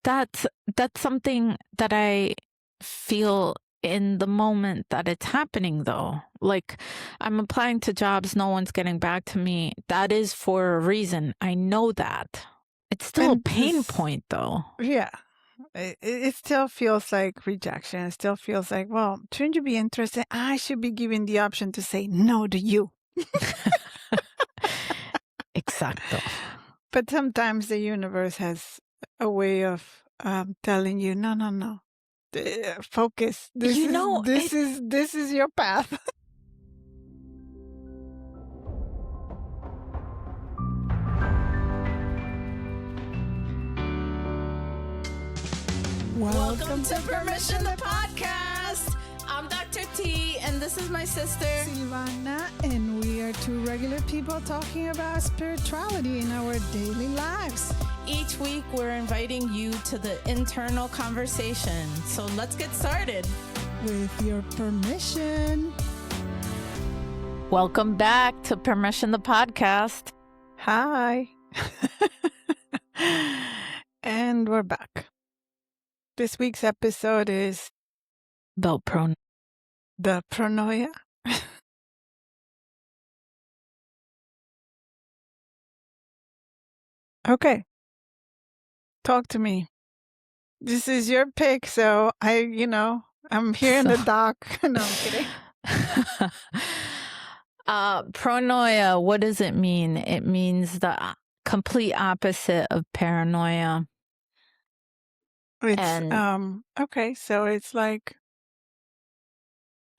that's something that I feel in the moment that it's happening, though. Like, I'm applying to jobs, no one's getting back to me. That is for a reason. I know that. It's still a pain point, though. Yeah. It still feels like rejection. It still feels like, well, shouldn't you be interested? I should be given the option to say no to you. Exacto. But sometimes the universe has a way of telling you, no. Focus. This is your path. Welcome to Permission the Podcast. I'm Dr. T, and this is my sister, Silvana, and we are two regular people talking about spirituality in our daily lives. Each week, we're inviting you to the internal conversation. So let's get started. With your permission. Welcome back to Permission the Podcast. Hi. And we're back. This week's episode is about the Pronoia. Okay. Talk to me. This is your pick, so I'm here in the dock. No, I'm kidding. Pronoia, what does it mean? It means the complete opposite of paranoia. It's, okay, so it's like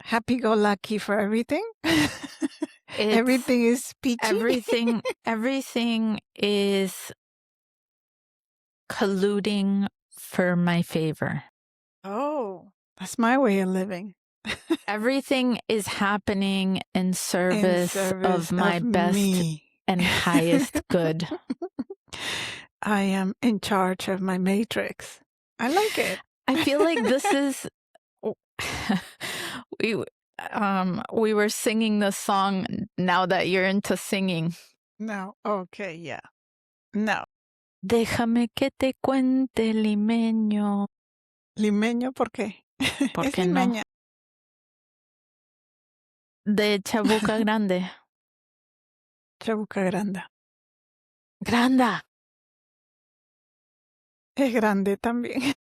happy-go-lucky for everything. Everything is peachy. Everything is colluding for my favor. Oh, that's my way of living. Everything is happening in service of my best and highest good. I am in charge of my matrix. I like it. I feel like this is we were singing the song Now That You're Into Singing. No. Okay, yeah. No. Déjame que te cuente, limeño. ¿Limeño por qué? ¿Por qué no? De Chabuca Grande. Chabuca Granda. Granda. Es grande también.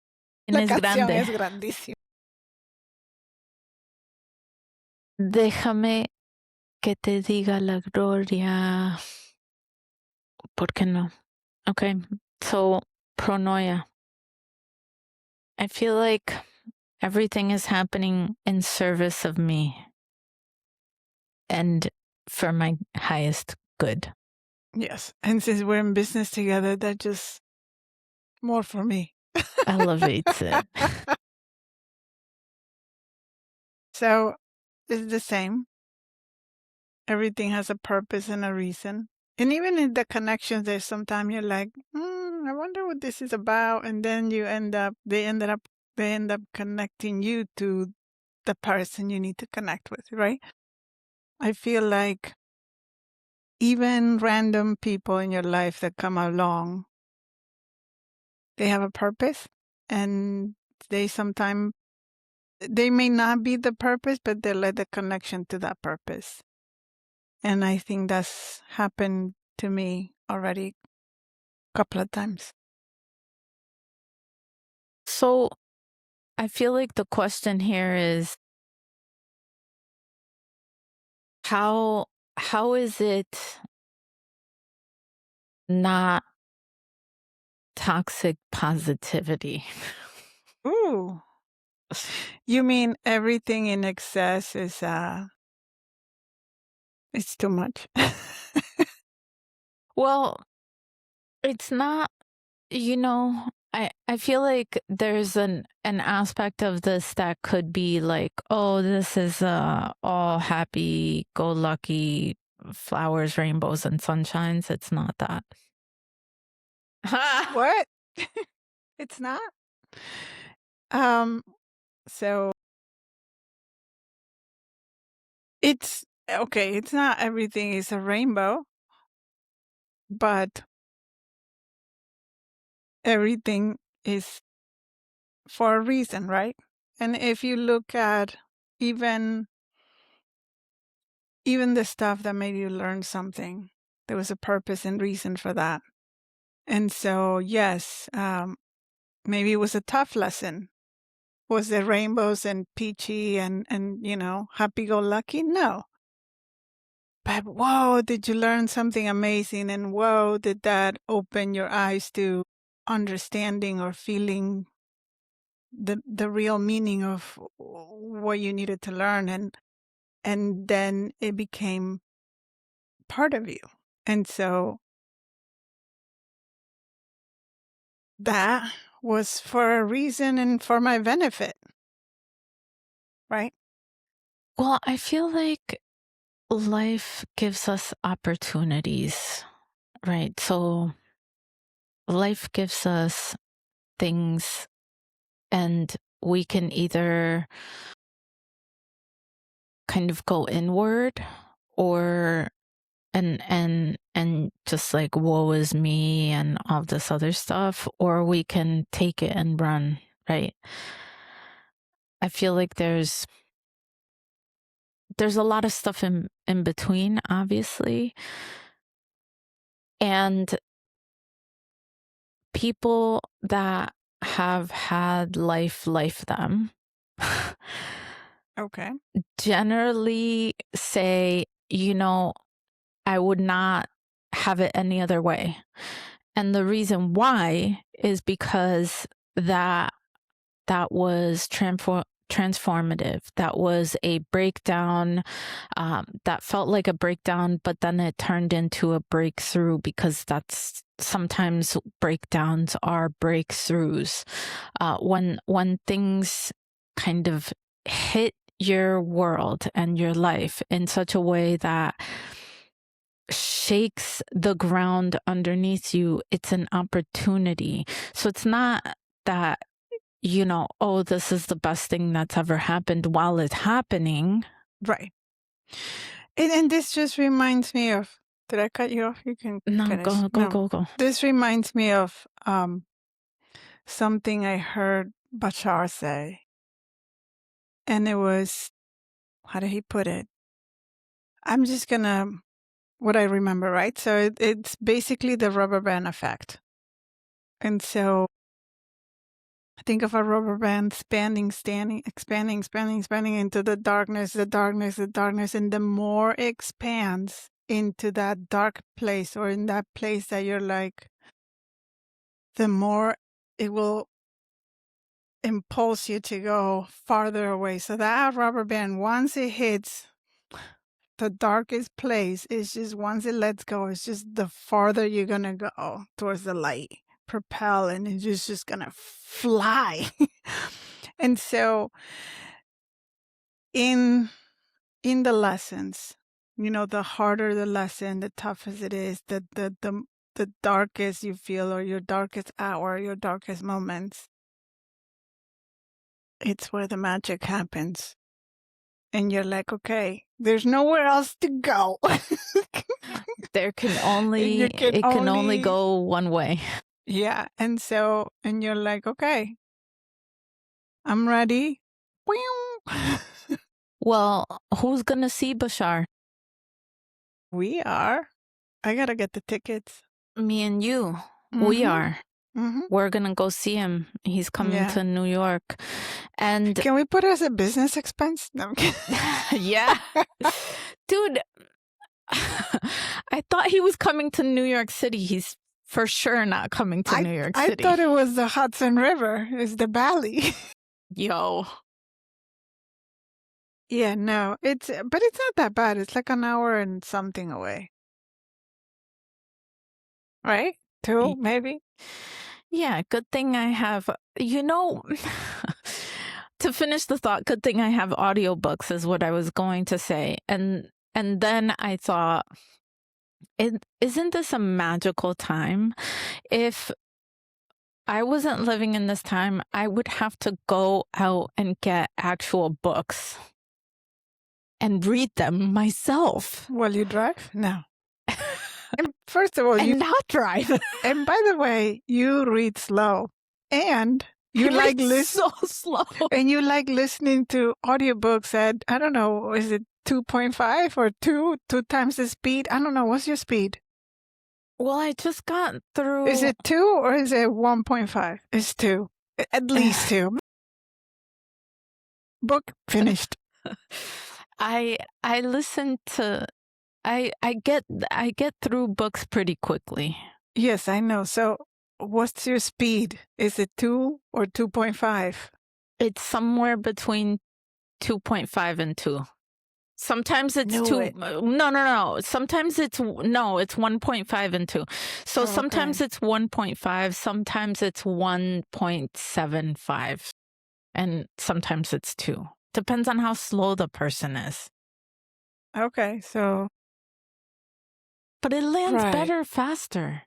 La canción es grandísima. Déjame que te diga la gloria. ¿Por qué no? Okay, so Pronoia. I feel like everything is happening in service of me and for my highest good. Yes, and since we're in business together, that's just more for me. Elevates it. So it's the same. Everything has a purpose and a reason. And even in the connections, there's sometimes you're like, I wonder what this is about. And then they end up connecting you to the person you need to connect with, right? I feel like even random people in your life that come along, they have a purpose, and they may not be the purpose, but they let the connection to that purpose. And I think that's happened to me already a couple of times. So I feel like the question here is how is it not toxic positivity? Ooh. You mean everything in excess is it's too much? Well, it's not, I feel like there's an aspect of this that could be like, oh, this is all happy go lucky flowers, rainbows, and sunshines. It's not that. What? It's not? So it's okay, it's not everything is a rainbow, but everything is for a reason, right? And if you look at even the stuff that made you learn something, there was a purpose and reason for that. And so, yes, maybe it was a tough lesson. Was it rainbows and peachy and happy-go-lucky? No. But whoa, did you learn something amazing? And whoa, did that open your eyes to understanding or feeling the real meaning of what you needed to learn? And then it became part of you. And so that was for a reason and for my benefit. Right? Well, I feel like life gives us opportunities, right? So life gives us things, and we can either kind of go inward or and just like woe is me and all this other stuff, or we can take it and run, right? I feel like there's a lot of stuff in between, obviously. And people that have had life them Okay. generally say, I would not have it any other way. And the reason why is because that was transformative. That was a breakdown. That felt like a breakdown, but then it turned into a breakthrough, because that's sometimes breakdowns are breakthroughs. When things kind of hit your world and your life in such a way that shakes the ground underneath you, it's an opportunity. So it's not that, oh, this is the best thing that's ever happened while it's happening. Right. And this just reminds me of, did I cut you off? You can finish. Go. This reminds me of something I heard Bashar say. And it was, how did he put it? I'm just going to, what I remember, right? So it's basically the rubber band effect. And so think of a rubber band expanding into the darkness. And the more it expands into that dark place, or in that place that you're like, the more it will impulse you to go farther away. So that rubber band, once it hits the darkest place, it's just, once it lets go, it's just the farther you're going to go towards the light. Propel, and it's just gonna fly. And so in the lessons, the harder the lesson, the toughest it is, the darkest you feel, or your darkest hour, your darkest moments, it's where the magic happens. And you're like, okay, there's nowhere else to go. There can only go one way. Yeah. And you're like, okay, I'm ready. Well, who's going to see Bashar? We are. I got to get the tickets. Me and you. Mm-hmm. We are. Mm-hmm. We're going to go see him. He's coming to New York. And can we put it as a business expense? No, I'm kidding. Yeah. Dude, I thought he was coming to New York City. He's for sure not coming to New York City. I thought it was the Hudson River. It's the valley. Yo. Yeah, no. But it's not that bad. It's like an hour and something away. Right? 2, maybe? Yeah, good thing I have, to finish the thought, good thing I have audiobooks is what I was going to say. And then I thought, isn't this a magical time? If I wasn't living in this time, I would have to go out and get actual books and read them myself. Will you drive? No. And first of all, and not drive. And by the way, you read slow. And you I like read so slow. and you like listening to audiobooks at, I don't know, is it 2.5 or 2 times the speed? I don't know. What's your speed? Well, I just got through. Is it 2 or is it 1.5? It's 2. At least 2. Book finished. I listen to I get through books pretty quickly. Yes, I know. So what's your speed? Is it 2 or 2.5? It's somewhere between 2.5 and 2. Sometimes it's Knew 2. it. No. Sometimes it's 1.5 and 2. So sometimes okay. it's 1.5, sometimes it's 1.75, and sometimes it's 2. Depends on how slow the person is. Okay, so But it lands Right. better faster.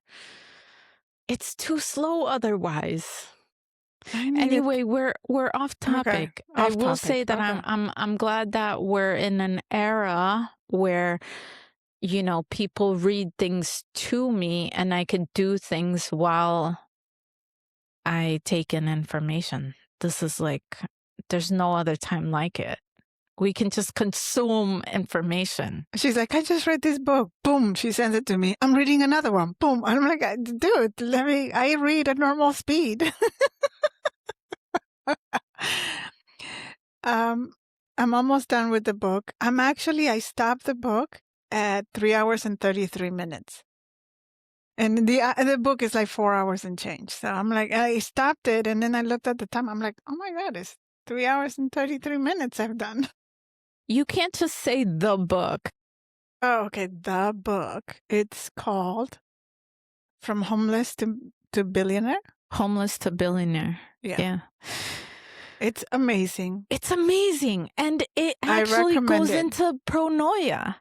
It's too slow otherwise. I need Anyway, we're off topic. I off will topic. say that Okay. I'm glad that we're in an era where, you know, people read things to me and I could do things while I take in information. This is like, there's no other time like it. We can just consume information. She's like, I just read this book. Boom. She sends it to me. I'm reading another one. Boom. I'm like, dude, I read at normal speed. I'm almost done with the book. I stopped the book at 3 hours and 33 minutes. And the book is like 4 hours and change. So I'm like, I stopped it. And then I looked at the time. I'm like, oh my God, it's 3 hours and 33 minutes I've done. You can't just say the book. Oh, okay. The book. It's called From Homeless to Billionaire. Homeless to Billionaire. Yeah. It's amazing. It's amazing. And it I actually recommend goes it. into Pronoia.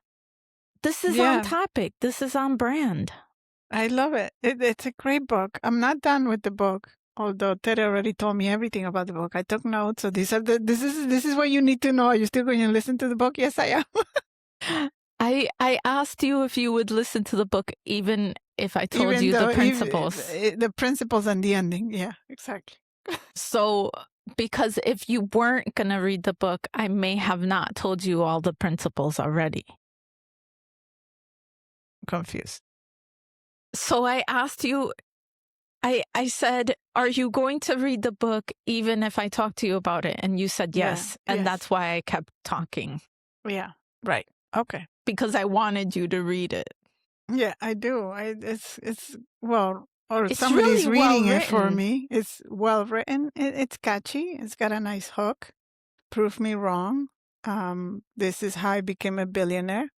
This is on topic. This is on brand. I love it. It's a great book. I'm not done with the book, although Ted already told me everything about the book. I took notes. So this is what you need to know. Are you still going to listen to the book? Yes, I am. I asked you if you would listen to the book, even if I told you the principles. The principles and the ending. Yeah, exactly. So, because if you weren't going to read the book, I may have not told you all the principles already. Confused. So I asked you, I said, are you going to read the book even if I talk to you about it? And you said yes. Yeah, and yes. That's why I kept talking. Yeah, right. Okay. Because I wanted you to read it. Yeah, I do. It's well, or It's somebody's really reading well it for written. me. It's well written. It's catchy. It's got a nice hook. Prove me wrong. This is how I became a billionaire.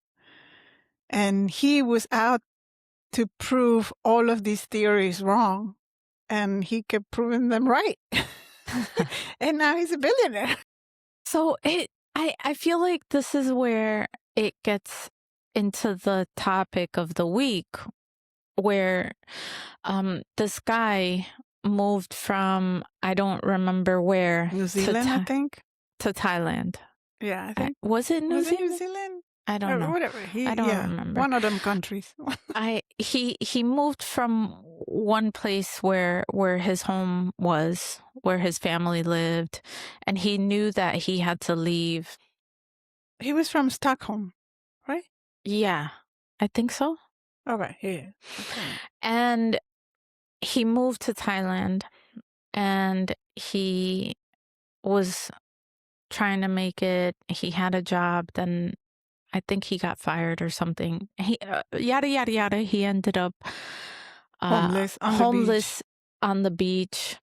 And he was out to prove all of these theories wrong. And he kept proving them right. And now he's a billionaire. So I feel like this is where it gets into the topic of the week, where this guy moved from, I don't remember where, New Zealand, I think. to Thailand. Yeah, I think. Was it New Zealand? New Zealand? I don't know. Whatever. I don't remember. One of them countries. He moved from one place where his home was, where his family lived, and he knew that he had to leave. He was from Stockholm, right? Yeah, I think so. Okay, yeah. Okay. And he moved to Thailand, and he was trying to make it. He had a job, then I think he got fired or something. He yada yada yada. He ended up homeless on the beach.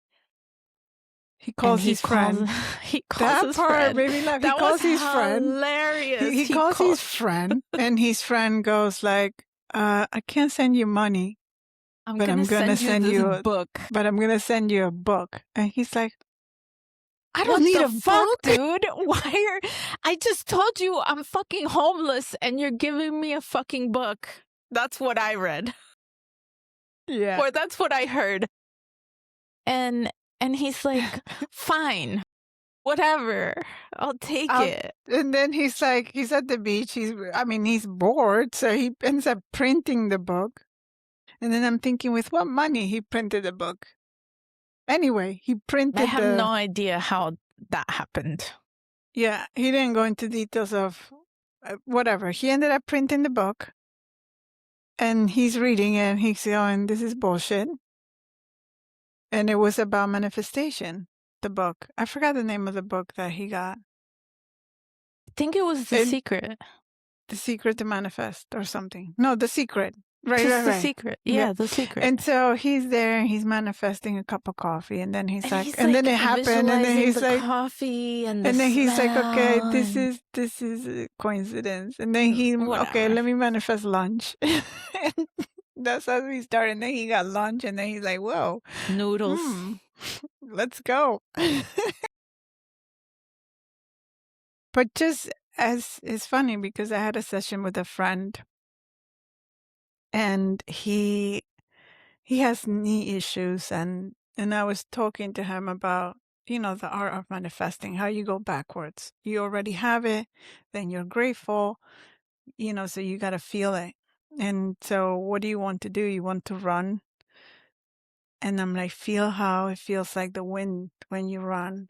He calls his friend. He calls his friend. Made me laugh. That he calls was his friend. Hilarious. He calls his friend, and his friend goes like, "I can't send you money, but I'm gonna send you a book. But I'm gonna send you a book." And he's like, "I don't need a book, dude. I just told you I'm fucking homeless, and you're giving me a fucking book." That's what I read. Yeah. Or that's what I heard. And he's like, fine, whatever, I'll take it. And then he's like, he's at the beach. He's bored. So he ends up printing the book. And then I'm thinking, with what money he printed the book? Anyway, he I printed have the... no idea how that happened. Yeah, he didn't go into details of whatever. He ended up printing the book, and he's reading it, and he's going, this is bullshit. And it was about manifestation, the book. I forgot the name of the book that he got. I think it was The And Secret. The Secret to Manifest or something. No, The Secret. Right, Just right, The right. Secret. Yeah. Yeah, The Secret. And so he's there, and he's manifesting a cup of coffee, and then he's And like, he's and then like it happened, and then visualizing he's the like, coffee and the and then he's like, okay, smell this and is a coincidence. And then he, okay, whatever. let me manifest lunch. And that's how we started. And then he got lunch, and then he's like, whoa, Noodles. let's go. But just as it's funny because I had a session with a friend, and he has knee issues, and I was talking to him about, the art of manifesting, how you go backwards. You already have it, then you're grateful, so you got to feel it. And so what do you want to do? You want to run? And I'm like, feel how it feels like the wind when you run.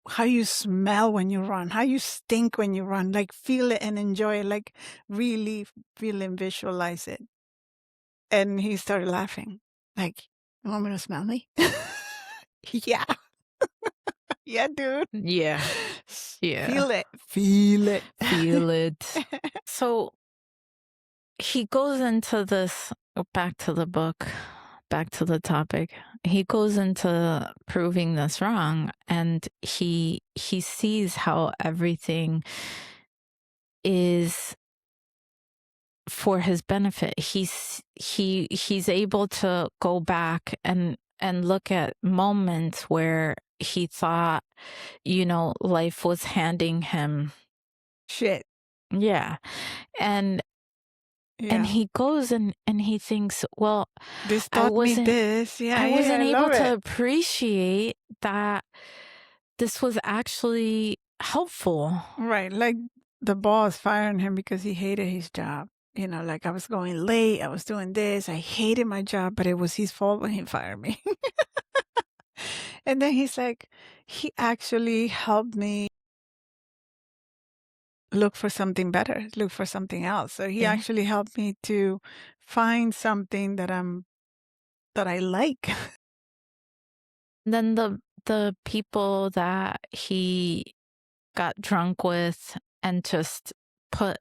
How you smell when you run, how you stink when you run, like feel it and enjoy it, like really feel and visualize it. And he started laughing, like, you want me to smell me? Yeah. Yeah, dude. Yeah. Yeah. Feel it. Feel it. Feel it. So he goes into this, back to the book, back to the topic. He goes into proving this wrong, and he sees how everything is for his benefit. He's able to go back and look at moments where he thought, life was handing him Shit. yeah. And Yeah. he goes and he thinks, well, This I taught me wasn't this. Yeah. I wasn't able love to it. appreciate that this was actually helpful. Right. Like the boss firing him because he hated his job. Like I was going late, I was doing this, I hated my job, but it was his fault when he fired me. And then he's like, he actually helped me look for something better, look for something else. So he Yeah. actually helped me to find something that I like. Then the people that he got drunk with and just put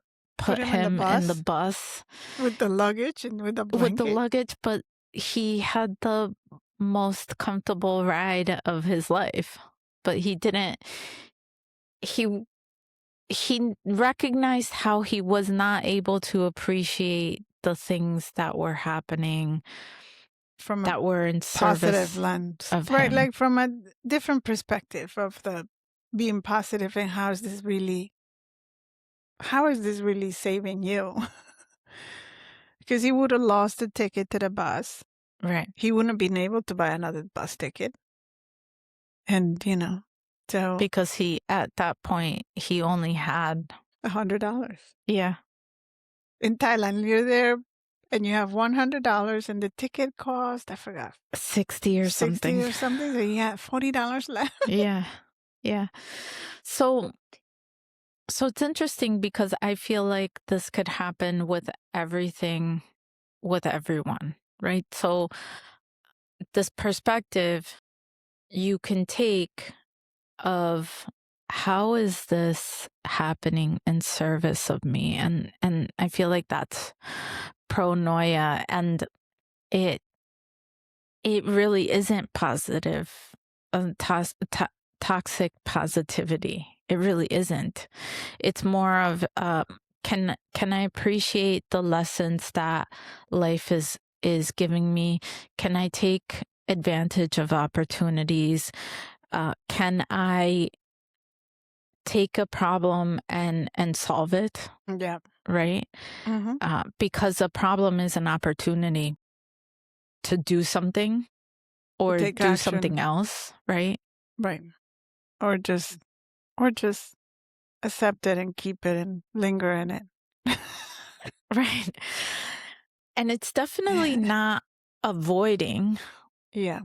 him in the bus with the luggage and with the blanket. but he had the most comfortable ride of his life. But he didn't he recognized how he was not able to appreciate the things that were happening From that were in positive service lens, of right? him. Like from a different perspective of the being positive, and how is this really saving you? Because he would have lost the ticket to the bus. Right. He wouldn't have been able to buy another bus ticket. And, so Because he, at that point, he only had $100. Yeah. In Thailand, you're there and you have $100 and the ticket cost, I forgot, 60 or something. 60 or something. So you have $40 left. Yeah. Yeah. So it's interesting because I feel like this could happen with everything, with everyone, right? So this perspective you can take of how is this happening in service of me? And I feel like that's pronoia, and it really isn't positive, toxic positivity. It really isn't. It's more of can I appreciate the lessons that life is giving me? Can I take advantage of opportunities? Can I take a problem and solve it? Yeah. Right? Mm-hmm. Because a problem is an opportunity to do something or Take do action. something else, right? Right. Or just accept it and keep it and linger in it. Right. And it's definitely not avoiding. Yeah.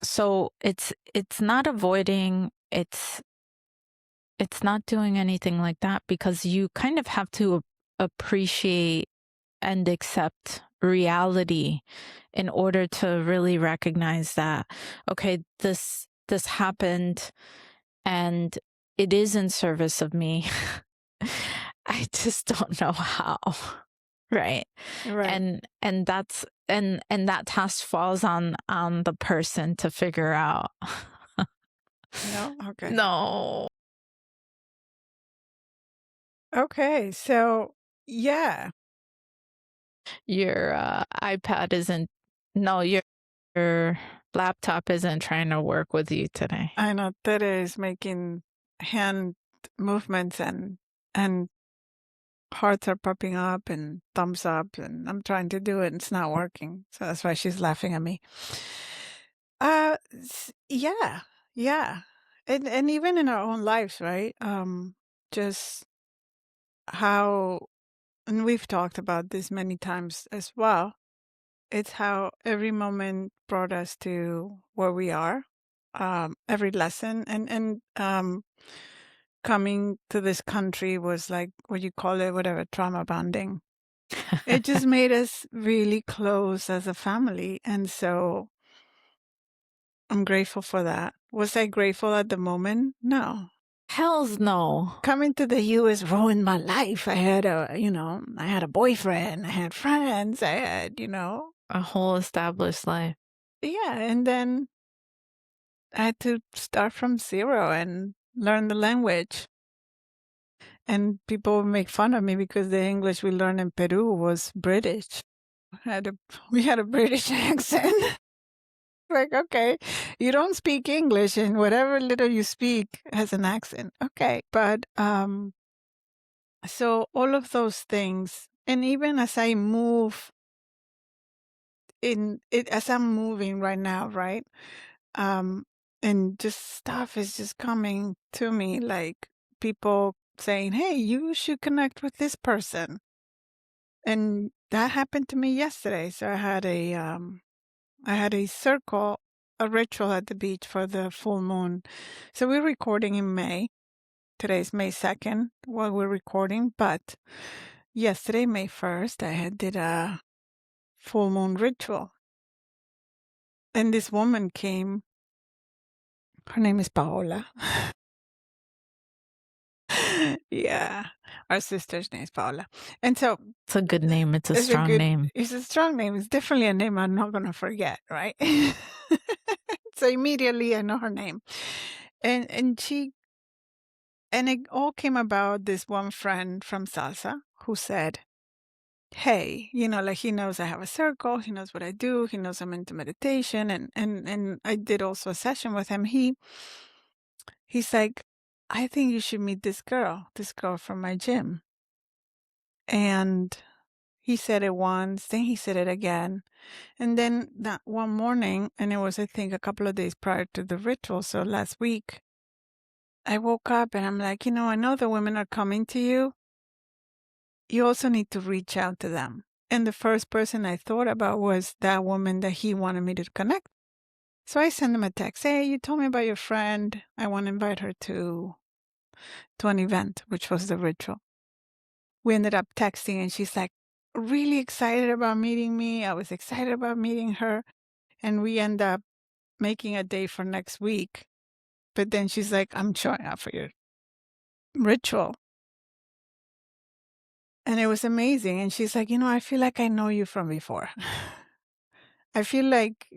So it's not avoiding, it's not doing anything like that, because you kind of have to appreciate and accept reality in order to really recognize that, okay, this happened and it is in service of me. I just don't know how. Right. Right. And that's and that task falls on the person to figure out. No? Okay. No. Okay. So, yeah. Your iPad isn't, no, your laptop isn't trying to work with you today. I know Tere is making hand movements and hearts are popping up and thumbs up, and I'm trying to do it and it's not working. So that's why she's laughing at me. Yeah. Yeah. And even in our own lives, right? Just how, and we've talked about this many times as well. It's how every moment brought us to where we are. Every lesson and coming to this country was like, what you call it, whatever, trauma bonding. It just made us really close as a family. And so I'm grateful for that. Was I grateful at the moment? No. Hells no. Coming to the US ruined my life. I had a boyfriend, I had friends, I had, A whole established life. yeah. And then I had to start from zero and learn the language. And people would make fun of me because the English we learned in Peru was British. We had a British accent. Like, okay, you don't speak English, and whatever little you speak has an accent. Okay, but so all of those things, and even as I move in it, as I'm moving right now, right, um, and just stuff is just coming to me, like people saying, "Hey, you should connect with this person," and that happened to me yesterday. So I had a circle, a ritual at the beach for the full moon. So we're recording in May. Today's May 2nd while we're recording, but yesterday, May 1st, did a full moon ritual. And this woman came. Her name is Paola. Yeah. Our sister's name is Paola. And so It's a good name. It's a strong name. it's a strong name. It's definitely a name I'm not going to forget, right? So immediately I know her name. And it all came about this one friend from salsa who said, "Hey, like he knows I have a circle, he knows what I do, he knows I'm into meditation, and I did also a session with him. He's like, I think you should meet this girl from my gym." And he said it once, then he said it again. And then that one morning, and it was, I think, a couple of days prior to the ritual, so last week, I woke up and I'm like, I know the women are coming to you. You also need to reach out to them. And the first person I thought about was that woman that he wanted me to connect. So I sent him a text. Hey, you told me about your friend. I want to invite her to an event, which was the ritual. We ended up texting and she's like really excited about meeting me. I was excited about meeting her. And we end up making a day for next week. But then she's like, I'm showing up for your ritual. And it was amazing. And she's like, I feel like I know you from before. I feel like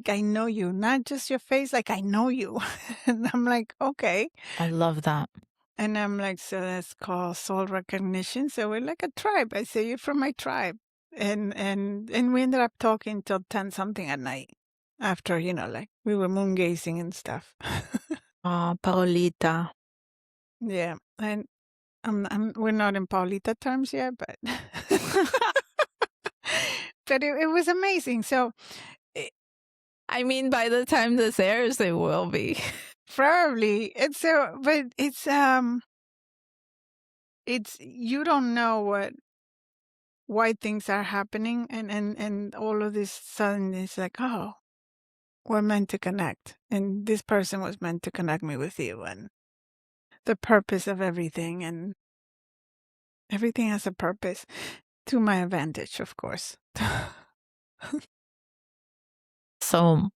I know you, not just your face, like I know you. And I'm like, okay. I love that. And I'm like, so that's called soul recognition. So we're like a tribe. I say, you're from my tribe. And we ended up talking till 10 something at night after, like we were moon gazing and stuff. Oh, Paulita. Yeah. And we're not in Paulita terms yet, but but it was amazing. So I mean, by the time this airs, they will be. probably it's so, but it's you don't know why things are happening, and all of this sudden it's like, oh, we're meant to connect. And this person was meant to connect me with you, and the purpose of everything. And everything has a purpose, to my advantage, of course. So,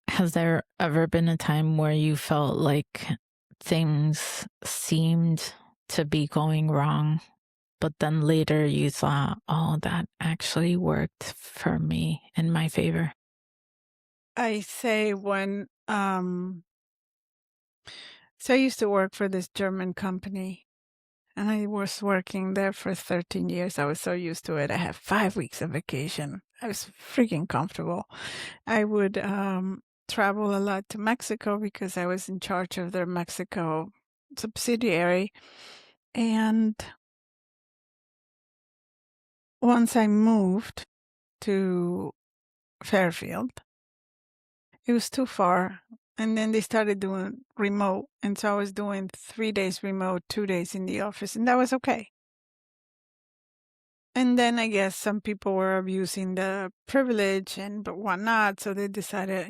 has there ever been a time where you felt like things seemed to be going wrong, but then later you thought, oh, that actually worked for me in my favor? I say when, so I used to work for this German company, and I was working there for 13 years. I was so used to it. I had 5 weeks of vacation. I was freaking comfortable. I would travel a lot to Mexico because I was in charge of their Mexico subsidiary. And once I moved to Fairfield, it was too far. And then they started doing remote. And so I was doing 3 days remote, 2 days in the office, and that was okay. And then I guess some people were abusing the privilege and but whatnot. So they decided,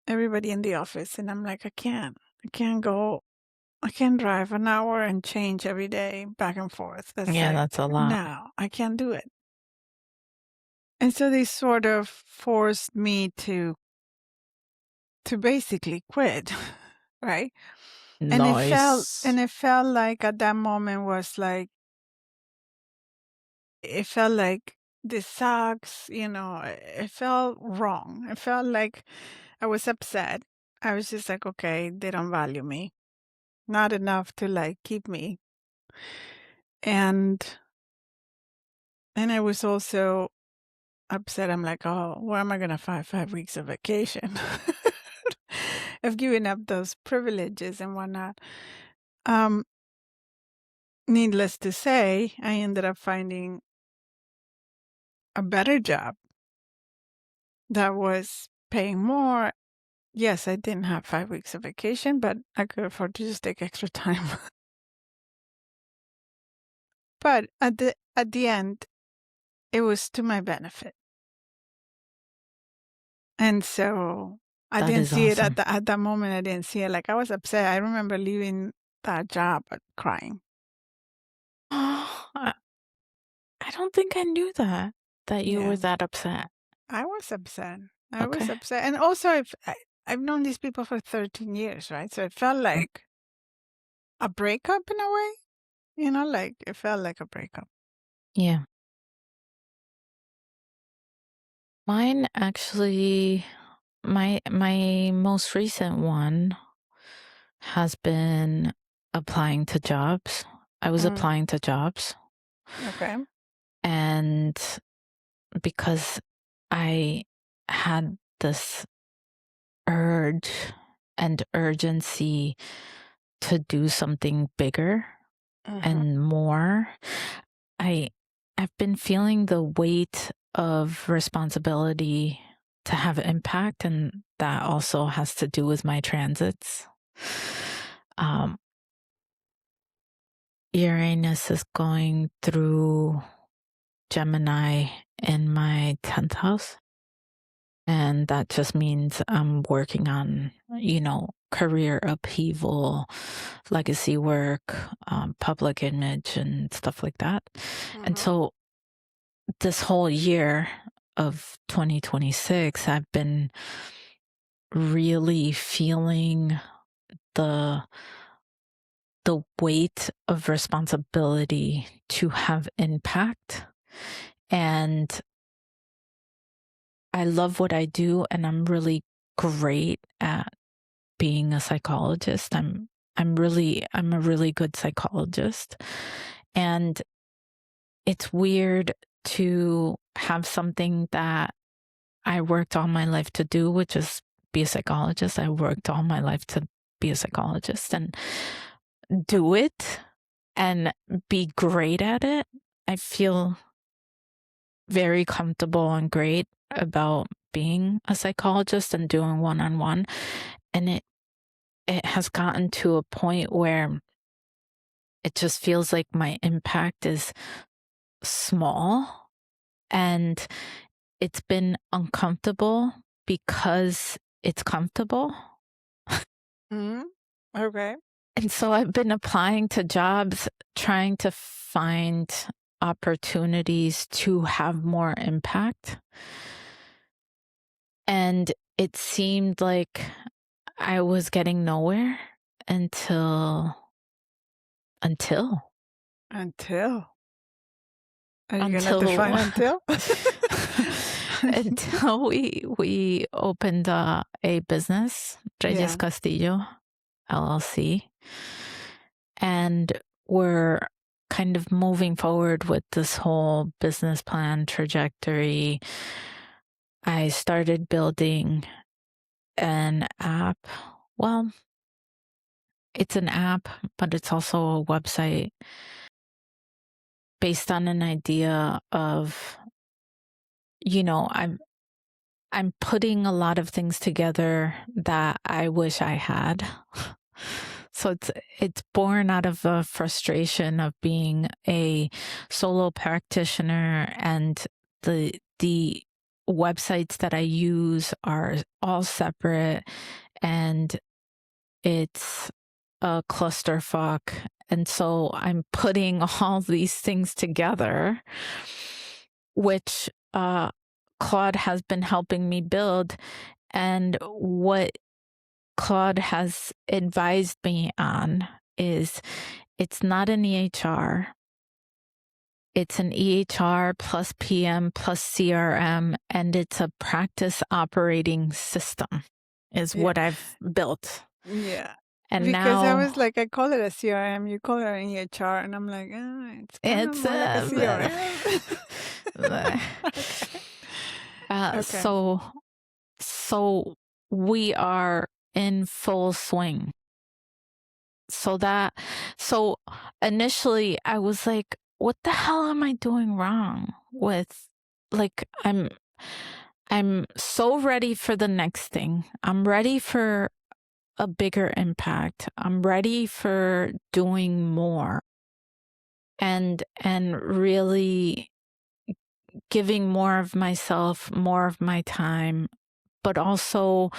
everybody in the office. And I'm like, I can't drive an hour and change every day back and forth. That's Yeah, like, that's a lot. no, I can't do it. And so they sort of forced me to basically quit, right? And Nice. it felt like at that moment was like, it felt like this sucks, it felt wrong. It felt like I was upset. I was just like, okay, they don't value me. Not enough to like keep me. And I was also upset. I'm like, oh, where am I gonna find 5 weeks of vacation? I've given up those privileges and whatnot. Needless to say, I ended up finding a better job that was paying more. Yes, I didn't have 5 weeks of vacation, but I could afford to just take extra time. But at the end, it was to my benefit. And so I That didn't is see it awesome. at that moment. I didn't see it. Like, I was upset. I remember leaving that job crying. I don't think I knew that you were Yeah, that upset. I was upset. Okay. And also, I've known these people for 13 years, right? So it felt like a breakup in a way. Like it felt like a breakup. Yeah. Mine actually, my most recent one has been applying to jobs. I was Mm, applying to jobs, okay. and because I had this urge and urgency to do something bigger Mm-hmm. and more, I I've been feeling the weight of responsibility to have impact, and that also has to do with my transits. Um, Uranus is going through Gemini in my 10th house. And that just means I'm working on, career upheaval, legacy work, public image, and stuff like that. And Mm-hmm. so this whole year of 2026, I've been really feeling the weight of responsibility to have impact. And I love what I do, and I'm really great at being a psychologist. I'm a really good psychologist. And it's weird to have something that I worked all my life to do, which is be a psychologist. I worked all my life to be a psychologist and do it and be great at it. I feel very comfortable and great about being a psychologist and doing one-on-one. And it has gotten to a point where it just feels like my impact is small, and it's been uncomfortable because it's comfortable. Mm, okay. And so I've been applying to jobs, trying to find opportunities to have more impact. And it seemed like I was getting nowhere until Until. Are you gonna until define until? until we opened a business, Reyes Yeah. Castillo LLC, and we're kind of moving forward with this whole business plan trajectory. I started building an app. Well, it's an app, but it's also a website based on an idea of, I'm putting a lot of things together that I wish I had. So it's born out of the frustration of being a solo practitioner, and the websites that I use are all separate, and it's a clusterfuck. And so I'm putting all these things together, which Claude has been helping me build. And what Claude has advised me on is it's not an EHR. It's an EHR plus PM plus CRM, and it's a practice operating system is what I've built. Yeah. And because now I was like, I call it a CRM, you call it an EHR, and I'm like, it's kind of more like a CRM. Okay. So we are in full swing. So initially I was like, what the hell am I doing wrong with, like, I'm so ready for the next thing. I'm ready for a bigger impact. I'm ready for doing more and really giving more of myself, more of my time, but also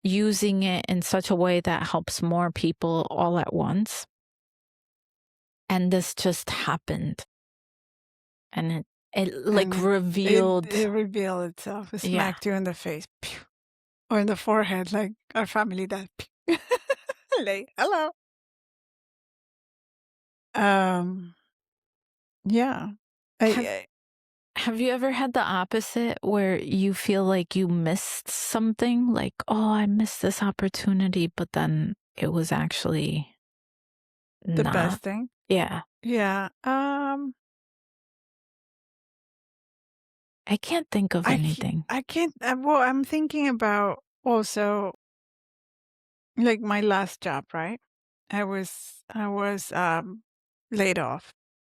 using it in such a way that helps more people all at once. And this just happened. And it like revealed. It revealed itself. It smacked you in the face. Pew. Or in the forehead, like our family does. Like, hello. Yeah. Have you ever had the opposite where you feel like you missed something? Like, oh, I missed this opportunity, but then it was actually the not. best thing? Yeah. Yeah. I can't think of anything. I can't. Well, I'm thinking about also like my last job, right? I was laid off.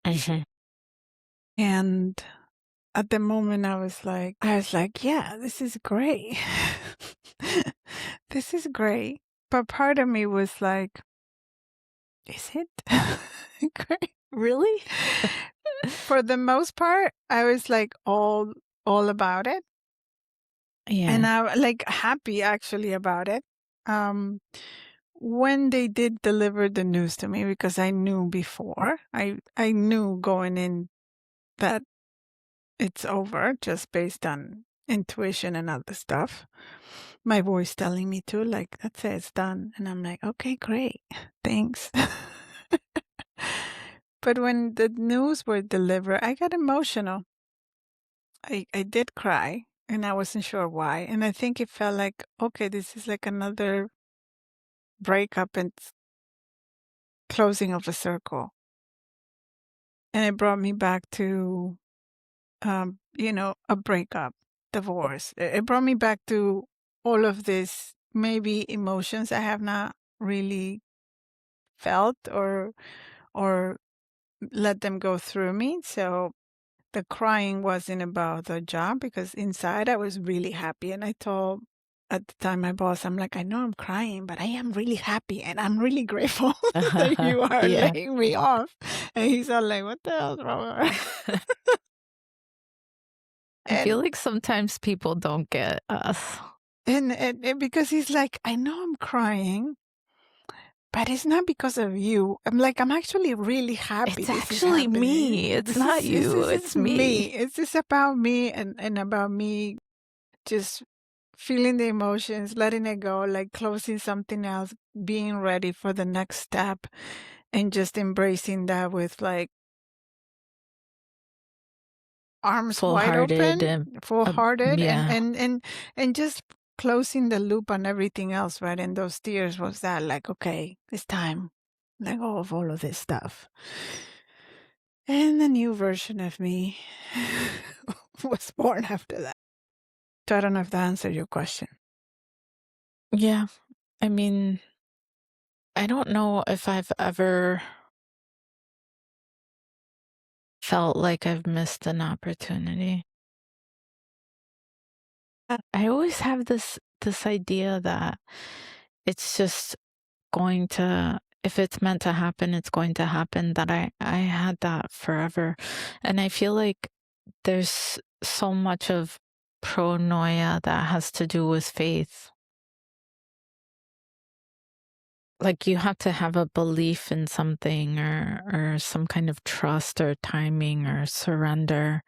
Mm-hmm. And at the moment I was like, yeah, this is great. This is great. But part of me was like, is it great? Really? For the most part, I was like all about it. Yeah. And I like happy actually about it. When they did deliver the news to me, because I knew before, I knew going in that it's over just based on intuition and other stuff. My voice telling me to, like, that's it, it's done. And I'm like, okay, great. Thanks. But when the news were delivered, I got emotional. I did cry, and I wasn't sure why. And I think it felt like, okay, this is like another breakup and closing of a circle. And it brought me back to, a breakup, divorce. It brought me back to all of this, maybe emotions I have not really felt or let them go through me. So the crying wasn't about the job, because inside I was really happy. And I told at the time my boss, I'm like, I know I'm crying, but I am really happy and I'm really grateful that you are laying me off. And he's all like, what the hell's wrong with her? I feel like sometimes people don't get us. And because he's like, I know I'm crying, but it's not because of you. I'm like, I'm actually really happy It's this is actually happening. me. It's not you. This It's is me. me. It's just about me and about me just feeling the emotions, letting it go, like closing something else, being ready for the next step, and just embracing that with like arms Full wide hearted. open, full hearted, Yeah. and just closing the loop on everything else, right? And those tears was that like, okay, it's time. Let go of all of this stuff. And the new version of me was born after that. So I don't know if that answered your question. Yeah. I mean, I don't know if I've ever felt like I've missed an opportunity. I always have this idea that it's just going to, if it's meant to happen, it's going to happen, that I had that forever. And I feel like there's so much of pronoia that has to do with faith. Like you have to have a belief in something or some kind of trust or timing or surrender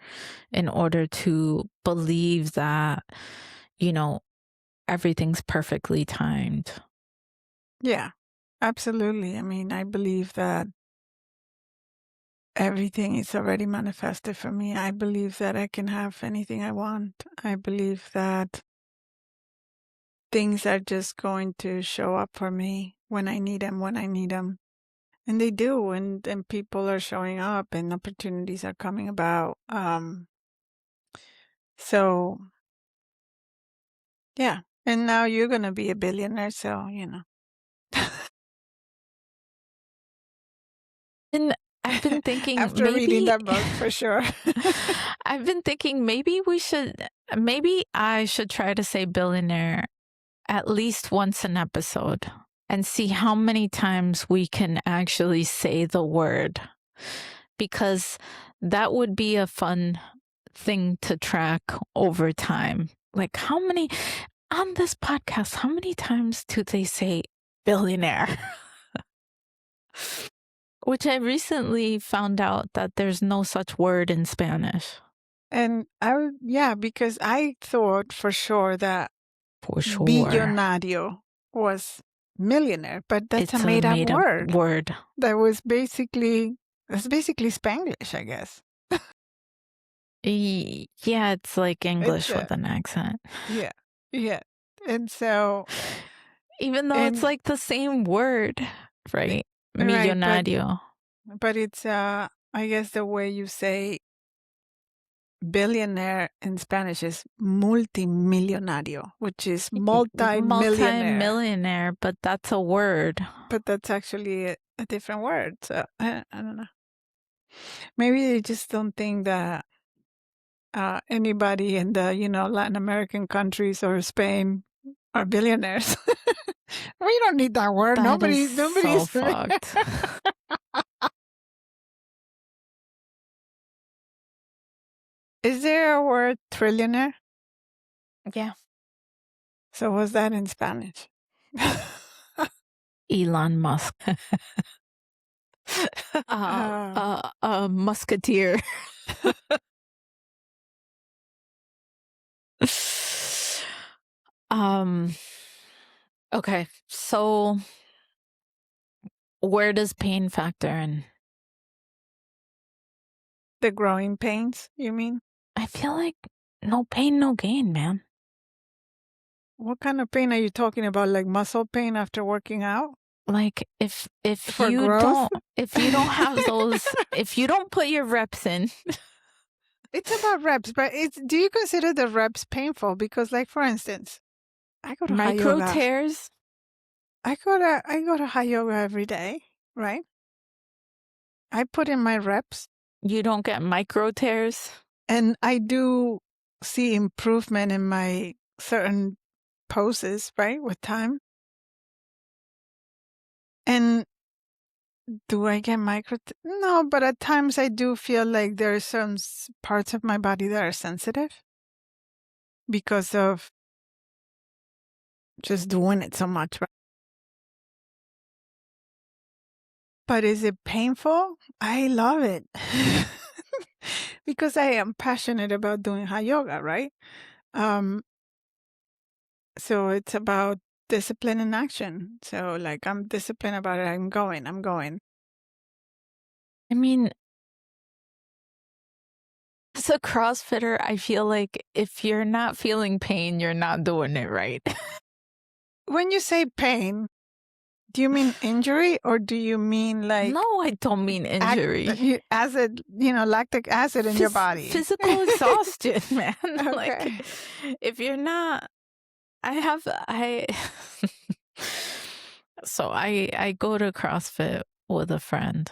in order to believe that, you know, everything's perfectly timed. Yeah, absolutely. I mean, I believe that everything is already manifested for me. I believe that I can have anything I want. I believe that things are just going to show up for me when I need them, when I need them. And they do, and people are showing up and opportunities are coming about. So yeah. And now you're gonna be a billionaire, so you know. And I've been thinking After reading maybe that book, for sure. I've been thinking maybe I should try to say billionaire at least once an episode and see how many times we can actually say the word, because that would be a fun thing to track over time. Like how many on this podcast, how many times do they say billionaire? Which I recently found out that there's no such word in Spanish. And yeah, because I thought for sure that For sure. billonario was millionaire, but that's It's a made up word. word. That's basically Spanglish, I guess. Yeah, it's like English It's with an accent. yeah, yeah. And so, Even though it's and like the same word, right? right, Millonario. but it's I guess the way you say billionaire in Spanish is multimillonario, which is multi-millionaire. Multi-millionaire, but that's a word. But that's actually a different word. So I don't know. Maybe they just don't think that anybody in the Latin American countries or Spain are billionaires. We don't need that word. That is Nobody's so fucked. Is there a word trillionaire? Yeah. So what's that in Spanish? Elon Musk. Musketeer. Okay, so where does pain factor in? The growing pains, you mean? I feel like no pain, no gain, man. What kind of pain are you talking about? Like muscle pain after working out? Like if For you growth? if you don't have those, if you don't put your reps in. It's about reps, but do you consider the reps painful? Because like for instance, I go to high Micro yoga. tears. I go to high yoga every day, right? I put in my reps. You don't get micro tears. And I do see improvement in my certain poses, right, with time. And do I get No, but at times I do feel like there are some parts of my body that are sensitive because of just doing it so much. Right? But is it painful? I love it. Because I am passionate about doing hot yoga, right? So it's about discipline and action. So like I'm disciplined about it. I'm going. I mean, as a CrossFitter, I feel like if you're not feeling pain, you're not doing it right. When you say pain, do you mean injury or do you mean like No, I don't mean injury. acid, lactic acid in your body? Physical exhaustion, man. Okay. Like, if you're not, so I go to CrossFit with a friend,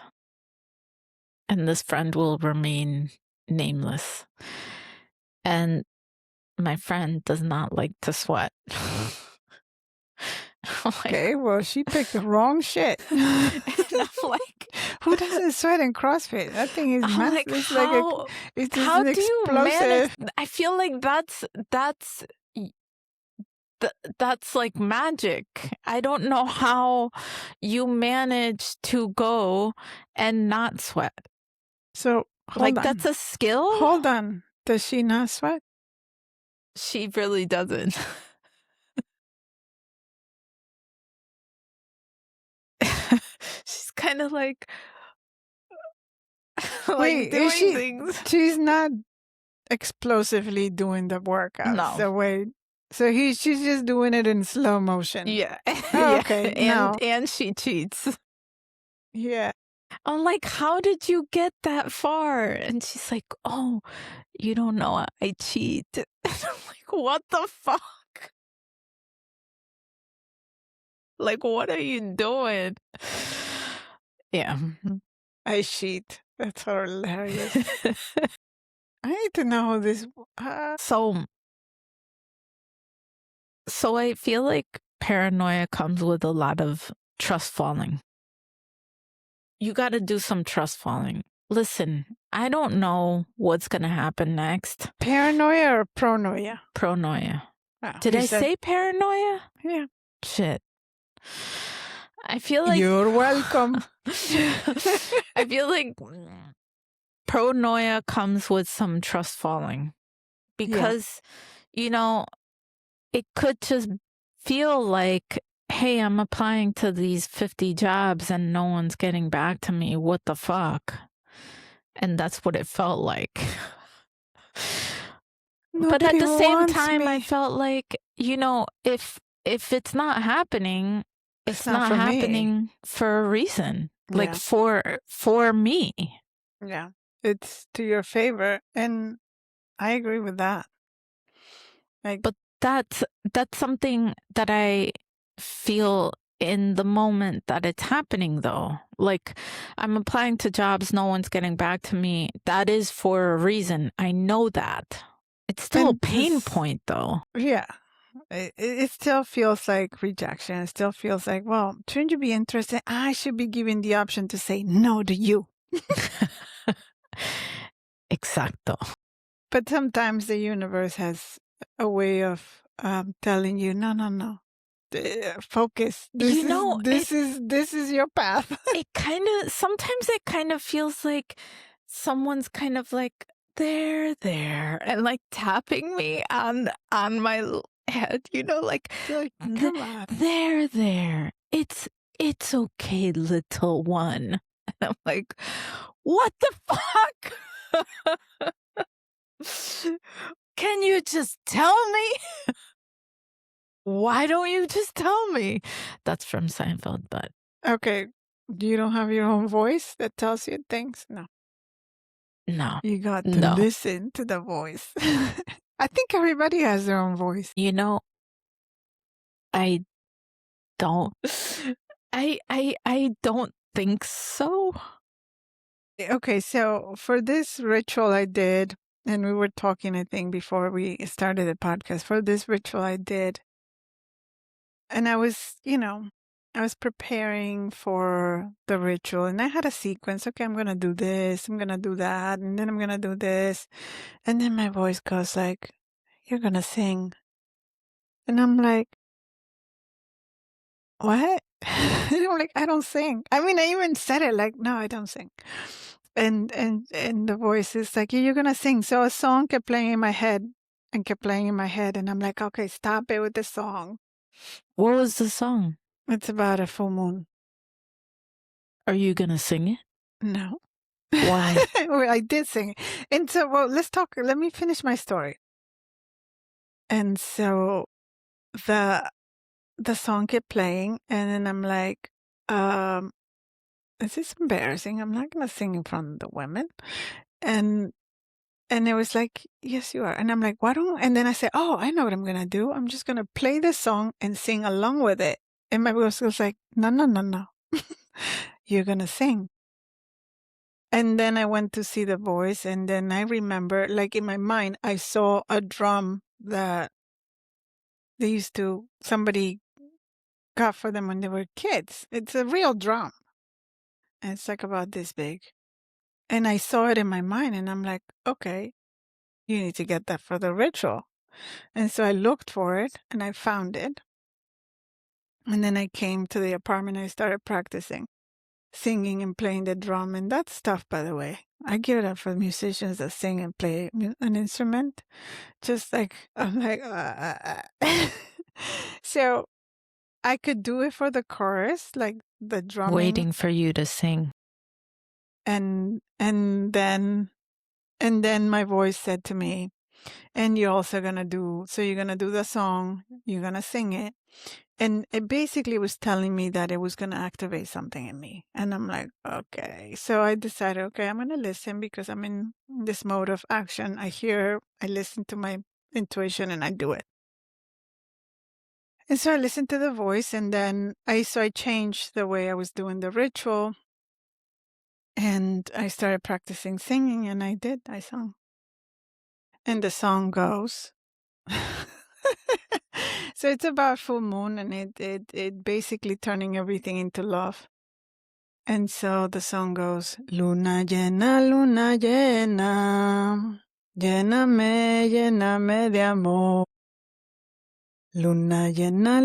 and this friend will remain nameless. And my friend does not like to sweat. Okay, well, she picked the wrong shit. And I'm like, who doesn't sweat in CrossFit? That thing is I'm massive. like, It's how, it's just how an do you explosive. manage? I feel like that's like magic. I don't know how you manage to go and not sweat. So Like, that's a skill? Hold on. Does she not sweat? She really doesn't. She's kind of like Wait, doing is she? things. She's not explosively doing the workout. No. So wait. So she's just doing it in slow motion. Yeah. Oh, Yeah. okay. And she cheats. Yeah. I'm like, how did you get that far? And she's like, oh, you don't know, I cheat. And I'm like, what the fuck? Like, what are you doing? Yeah. I cheat. That's hilarious. I need to know this. So I feel like paranoia comes with a lot of trust falling. You got to do some trust falling. Listen, I don't know what's going to happen next. Paranoia or pronoia? Pronoia. Oh, Did I say paranoia? Yeah. Shit. I feel like... You're welcome. I feel like pronoia comes with some trust falling. Because, it could just feel like, hey, I'm applying to these 50 jobs and no one's getting back to me. What the fuck? And that's what it felt like. But at the same time, I felt like, if it's not happening, it's not happening for a reason. Yeah. Like for me. Yeah. It's to your favor. And I agree with that. But that's something that I feel in the moment that it's happening, though. Like, I'm applying to jobs, no one's getting back to me. That is for a reason. I know that. It's still a pain point, though. Yeah. It still feels like rejection. It still feels like, well, shouldn't you be interested? I should be given the option to say no to you. Exacto. But sometimes the universe has a way of telling you, no. Focus. This is your path. Sometimes it kind of feels like someone's kind of like, there, and like tapping me on my head, like, come on. There. It's okay, little one. And I'm like, what the fuck? Can you just tell me? Why don't you just tell me? That's from Seinfeld, but... Okay, you don't have your own voice that tells you things? No. You got to listen to the voice. I think everybody has their own voice. I don't... I don't think so. Okay, so for this ritual I did, and we were talking, I think, before we started the podcast, for this ritual I did, and I was, I was preparing for the ritual, and I had a sequence. Okay, I'm going to do this, I'm going to do that, and then I'm going to do this. And then my voice goes like, you're going to sing. And I'm like, what? And I'm like, I don't sing. I mean, I even said it like, no, I don't sing. And the voice is like, you're gonna sing. So a song kept playing in my head and kept playing in my head, and I'm like, okay, stop it with the song. What was the song? It's about a full moon. Are you gonna sing it? No. Why? Well, I did sing it. And so, well, let's talk. Let me finish my story. And so the song kept playing, and then I'm like, um, this is embarrassing. I'm not gonna sing in front of the women. And it was like, yes, you are. And I'm like, why don't? And then I said, oh, I know what I'm gonna do. I'm just gonna play this song and sing along with it. And my voice was like, no, no, no, no. You're gonna sing. And then I went to see the voice, and then I remember, like in my mind, I saw a drum that somebody got for them when they were kids. It's a real drum. And it's like about this big. And I saw it in my mind, and I'm like, okay, you need to get that for the ritual. And so I looked for it, and I found it. And then I came to the apartment, and I started practicing singing and playing the drum. And that's tough, by the way. I give it up for musicians that sing and play an instrument. Just like, I'm like, So I could do it for the chorus, like the drumming. Waiting for you to sing. And then my voice said to me, and you're also going to do, so you're going to do the song, you're going to sing it. And it basically was telling me that it was going to activate something in me. And I'm like, okay. So I decided, okay, I'm going to listen because I'm in this mode of action. I listen to my intuition and I do it. And so I listened to the voice, and then I changed the way I was doing the ritual. And I started practicing singing, and I sung. And the song goes. So it's about full moon, and it basically turning everything into love. And so the song goes, luna llena, lléname, lléname de amor. Luna llena,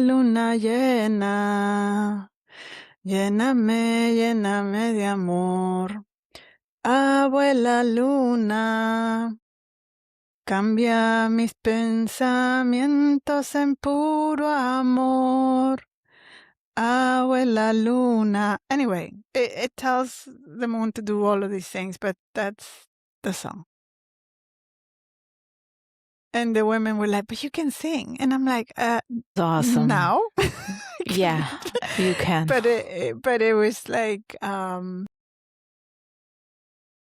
lléname, lléname de amor. Abuela luna, cambia mis pensamientos en puro amor. Abuela luna. Anyway, it tells the moon to do all of these things, but that's the song. And the women were like, but you can sing. And I'm like, It's awesome. now? Yeah, you can. But it was like,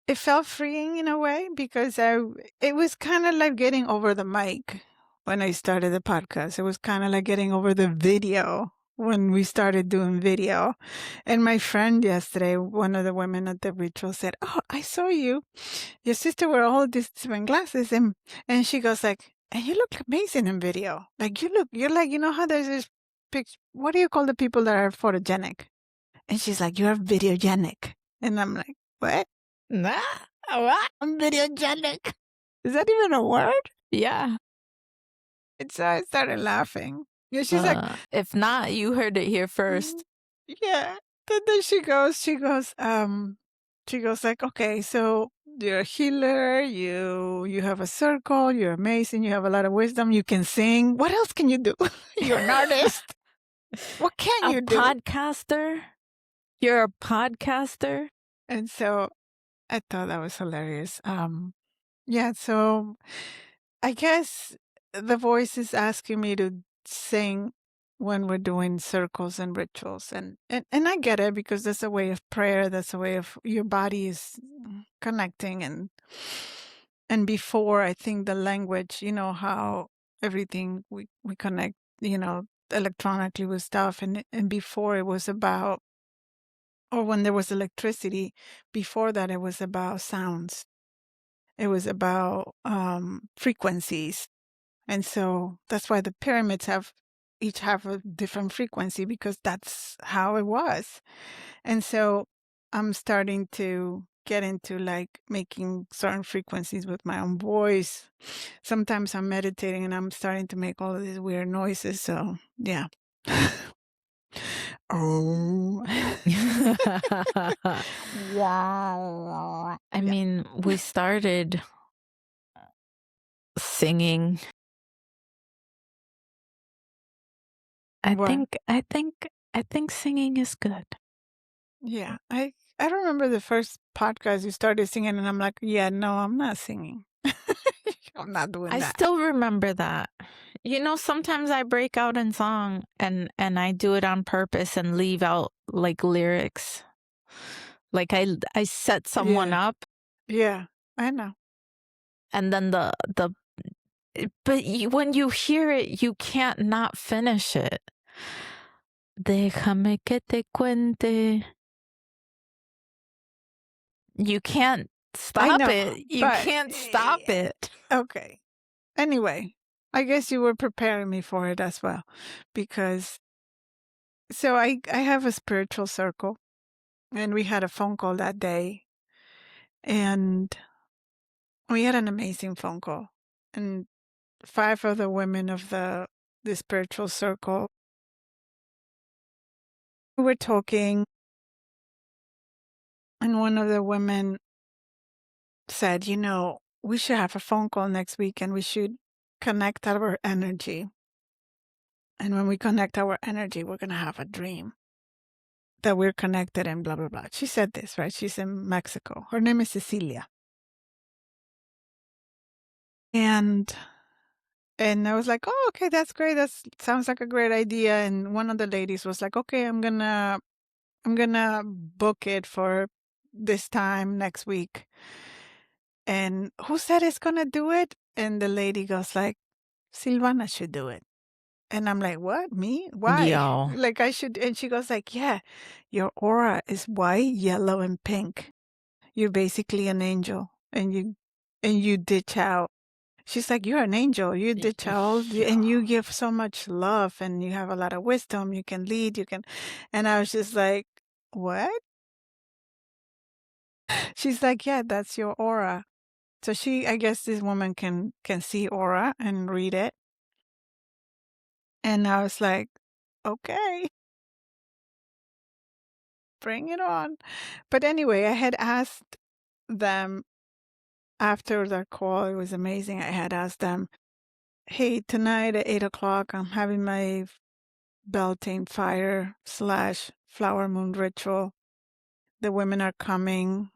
it felt freeing in a way because it was kind of like getting over the mic when I started the podcast. It was kind of like getting over the video when we started doing video. And my friend yesterday, one of the women at the ritual said, oh, I saw you. Your sister wore all these different glasses. And she goes like, and you look amazing in video. Like you're like, you know how there's this picture, what do you call the people that are photogenic? And she's like, you're videogenic. And I'm like, what? Nah, what? I'm videogenic. Is that even a word? Yeah. And so I started laughing. Yeah, she's like, if not, you heard it here first. yeah. Then she goes like, okay, so you're a healer, you have a circle, you're amazing, you have a lot of wisdom, you can sing. What else can you do? You're an artist. What can you do? A podcaster? You're a podcaster? And so I thought that was hilarious. Yeah, so I guess the voice is asking me to sing when we're doing circles and rituals. And I get it because that's a way of prayer. That's a way of your body is connecting. And before, I think the language, you know, how everything we connect, you know, electronically with stuff. And before it was about, or when there was electricity, before that, it was about sounds. It was about frequencies. And so that's why the pyramids each have a different frequency because that's how it was. And so I'm starting to get into like making certain frequencies with my own voice. Sometimes I'm meditating and I'm starting to make all of these weird noises. So yeah. Oh. I mean, we started singing. What? I think singing is good. Yeah. I remember the first podcast you started singing, and I'm like, yeah, no, I'm not singing. I'm not doing I that. still remember that. You know, sometimes I break out in song and I do it on purpose and leave out like lyrics. Like I set someone Yeah. up Yeah. I know. and then but when you hear it, you can't not finish it. Déjame que te cuente. You can't I stop know, it. You but can't stop it. okay. Anyway, I guess you were preparing me for it as well, because so I have a spiritual circle, and we had a phone call that day, and we had an amazing phone call, and 5 of the women of the spiritual circle were talking, and one of the women said, "You know, we should have a phone call next week, and we should connect our energy. And when we connect our energy, we're gonna have a dream that we're connected and blah blah blah." She said this, right? She's in Mexico. Her name is Cecilia. And I was like, "Oh, okay, that's great. That sounds like a great idea." And one of the ladies was like, "Okay, I'm gonna book it for this time next week." And who said it's gonna do it? And the lady goes like, "Silvana should do it." And I'm like, "What? Me? Why?" Yo. Like I should. And she goes like, "Yeah, your aura is white, yellow, and pink. You're basically an angel, and you ditch out." She's like, "You're an angel. You ditch out, and you give so much love, and you have a lot of wisdom. You can lead. You can." And I was just like, "What?" She's like, "Yeah, that's your aura." So I guess this woman can see aura and read it. And I was like, "Okay, bring it on." But anyway, I had asked them after the call. It was amazing. I had asked them, "Hey, tonight at 8 o'clock, I'm having my Beltane fire / flower moon ritual. The women are coming,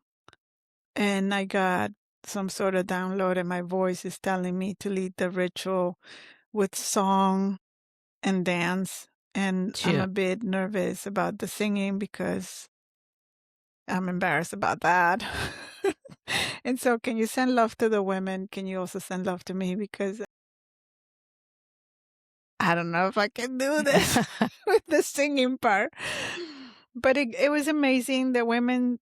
and I got some sort of download, and my voice is telling me to lead the ritual with song and dance. And I'm a bit nervous about the singing because I'm embarrassed about that." And so, can you send love to the women? Can you also send love to me? Because I don't know if I can do this with the singing part. But it was amazing. The women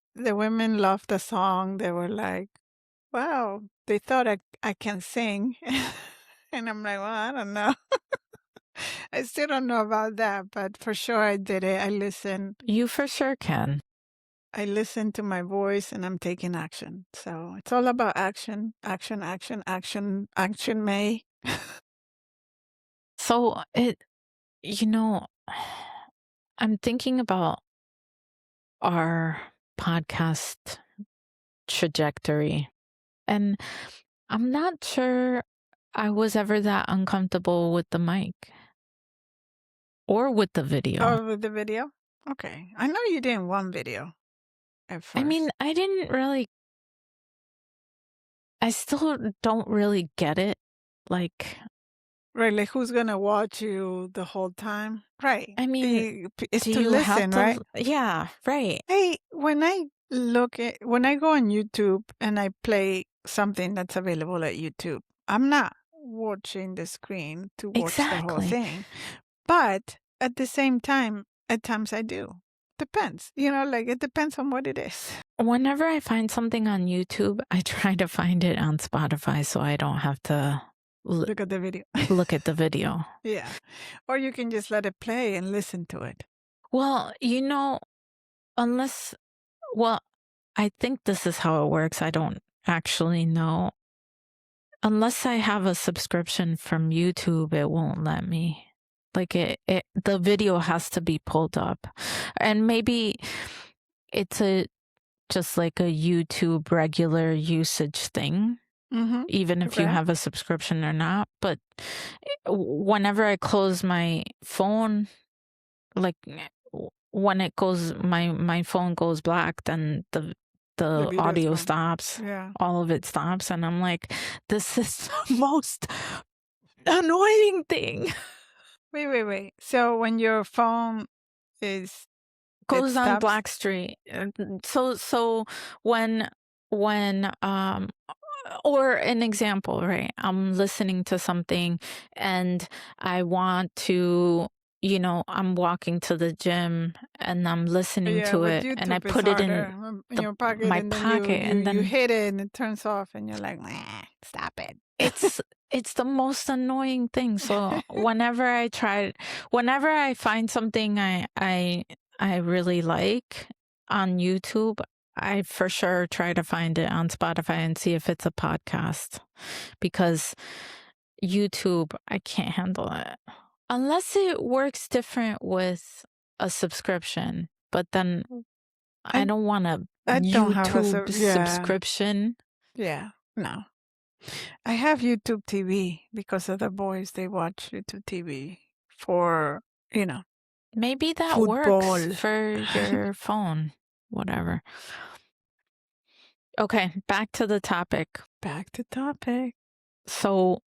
loved the song. They were like, "Wow!" They thought I can sing, and I'm like, "Well, I don't know. I still don't know about that, but for sure I did it. I listened. You for sure can. I listened to my voice, and I'm taking action. So it's all about action, action, action, action, action. May. So you know, I'm thinking about our podcast trajectory, and I'm not sure I was ever that uncomfortable with the mic or with the video. Oh, with the video? Okay. I know you didn't want video at first. I mean, I didn't really, I still don't really get it. Like, right, like who's gonna watch you the whole time? Right. I mean, It's do to you have listen, to? right? Yeah, right. Hey, when I go on YouTube and I play something that's available at YouTube, I'm not watching the screen to watch the whole Exactly. thing. But at the same time, at times I do. Depends. Like it depends on what it is. Whenever I find something on YouTube, I try to find it on Spotify so I don't have to Look at the video. look at the video. Yeah. Or you can just let it play and listen to it. Well, well, I think this is how it works. I don't actually know. Unless I have a subscription from YouTube, it won't let me. Like the video has to be pulled up. And maybe it's just like a YouTube regular usage thing, even if you have a subscription or not. But whenever I close my phone, like when it goes, my phone goes black, then the audio stops. Yeah. All of it stops. And I'm like, this is the most annoying thing. Wait. So when your phone goes on black street, so when or an example, right? I'm listening to something and I want to, I'm walking to the gym and I'm listening to it, and I put it in your pocket, my and then pocket, and then you hit it and it turns off, and you're like, stop it. It's the most annoying thing. So whenever I find something I really like on YouTube, I for sure try to find it on Spotify and see if it's a podcast, because YouTube, I can't handle it unless it works different with a subscription. But then I don't want a YouTube subscription. Yeah, no. I have YouTube TV because of the boys. They watch YouTube TV for, Maybe that football. works for your phone, whatever. Okay, back to the topic. So,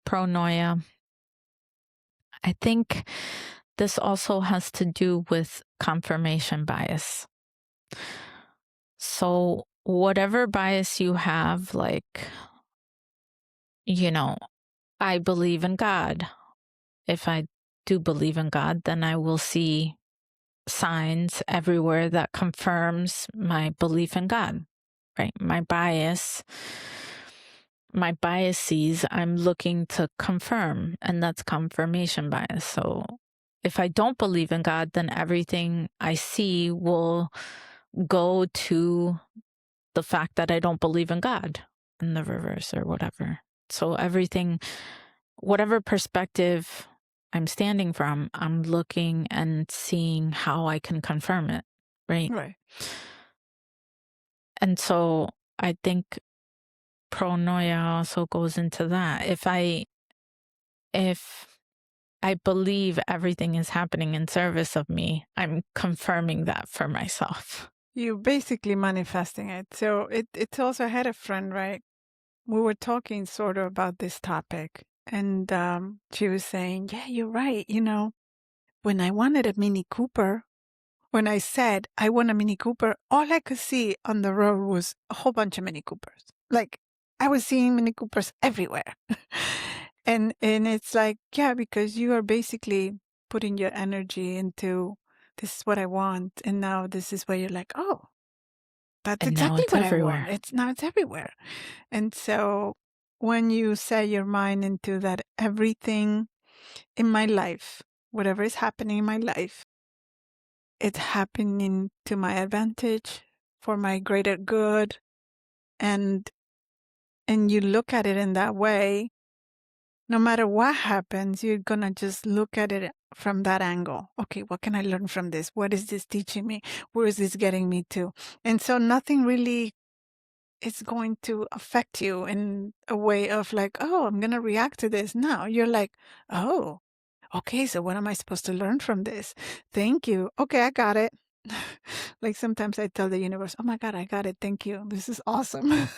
pronoia. I think this also has to do with confirmation bias. So, whatever bias you have, like, I believe in God. If I do believe in God, then I will see signs everywhere that confirms my belief in God, right? My biases, I'm looking to confirm, and that's confirmation bias. So if I don't believe in God, then everything I see will go to the fact that I don't believe in God in the reverse or whatever. So everything, whatever perspective I'm standing from, I'm looking and seeing how I can confirm it, right? Right. And so I think pronoia also goes into that. If I believe everything is happening in service of me, I'm confirming that for myself. You're basically manifesting it. So it's also, I had a friend, right? We were talking sort of about this topic, and she was saying, yeah, you're right. When I wanted a Mini Cooper, when I said I want a Mini Cooper, all I could see on the road was a whole bunch of Mini Coopers. Like, I was seeing Mini Coopers everywhere. and it's like, yeah, because you are basically putting your energy into, this is what I want, and now this is where you're like, oh, that's exactly what everywhere. I want. It's everywhere. And so when you set your mind into that, everything in my life, whatever is happening in my life, it's happening to my advantage, for my greater good, and you look at it in that way, no matter what happens, you're gonna just look at it from that angle. Okay, what can I learn from this? What is this teaching me? Where is this getting me to? And so nothing really is going to affect you in a way of like, oh, I'm gonna react to this. No, you're like, oh, okay, so what am I supposed to learn from this? Thank you. Okay, I got it. Like, sometimes I tell the universe, oh my God, I got it. Thank you. This is awesome.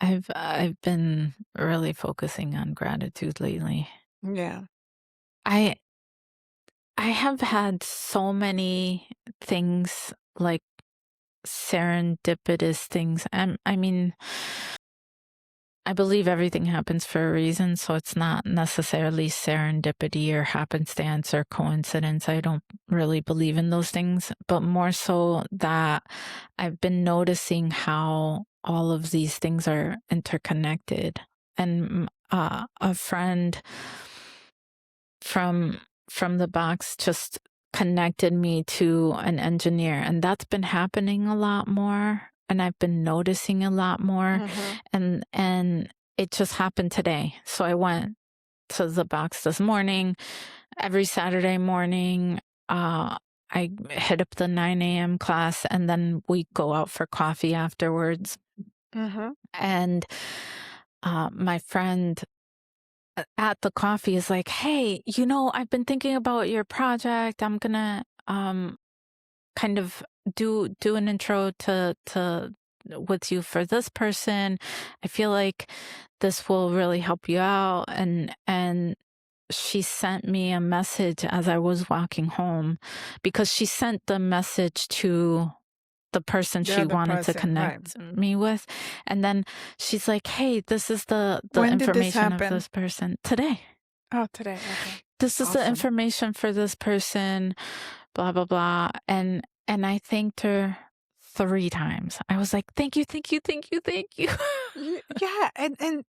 I've been really focusing on gratitude lately. Yeah. I have had so many things, like serendipitous things. I mean, I believe everything happens for a reason, so it's not necessarily serendipity or happenstance or coincidence. I don't really believe in those things, but more so that I've been noticing how all of these things are interconnected. And a friend from the box just connected me to an engineer, and that's been happening a lot more, and I've been noticing a lot more. And it just happened today. So I went to the box this morning. Every Saturday morning, I hit up the 9 a.m. class, and then we go out for coffee afterwards. Mm-hmm. And my friend at the coffee is like, "Hey, I've been thinking about your project. I'm gonna kind of do an intro to with you for this person. I feel like this will really help you out." And she sent me a message as I was walking home, because she sent the message to the person The she other wanted to person, right. connect me with. And then she's like, "Hey, this is the When did this information of happen? this person today. Oh, today. Okay. This is the Awesome. information for this person, blah, blah, blah." And I thanked her 3 times. I was like, "Thank you, thank you, thank you, thank you." Yeah, and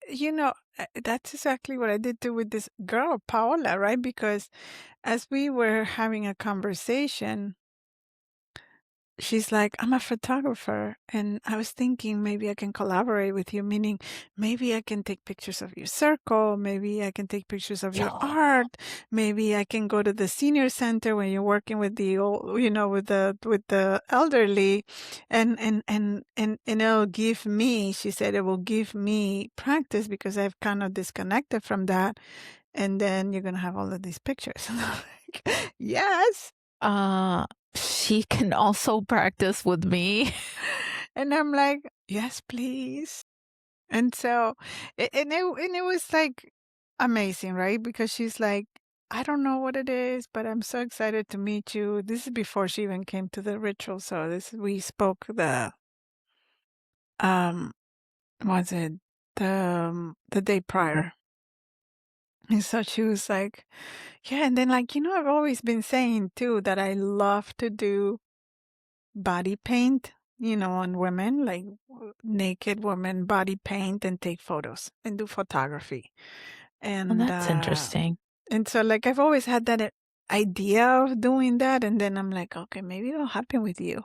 that's exactly what I did too with this girl, Paola, right? Because as we were having a conversation, she's like, "I'm a photographer, and I was thinking maybe I can collaborate with you, meaning maybe I can take pictures of your circle, maybe I can take pictures of your art, maybe I can go to the senior center when you're working with the old, with the elderly, and it'll give me," she said, "it will give me practice because I've kind of disconnected from that, and then you're gonna have all of these pictures." And I'm like, yes. She can also practice with me. And I'm like, yes, please. And so, and it was like amazing, right? Because she's like, "I don't know what it is, but I'm so excited to meet you." This is before she even came to the ritual. So we spoke um, was it the day prior? And so she was like, yeah. And then like, I've always been saying too that I love to do body paint, on women, like naked women, body paint and take photos and do photography. Well, And that's interesting. and so like I've always had that idea of doing that, and then I'm like, okay, maybe it'll happen with you.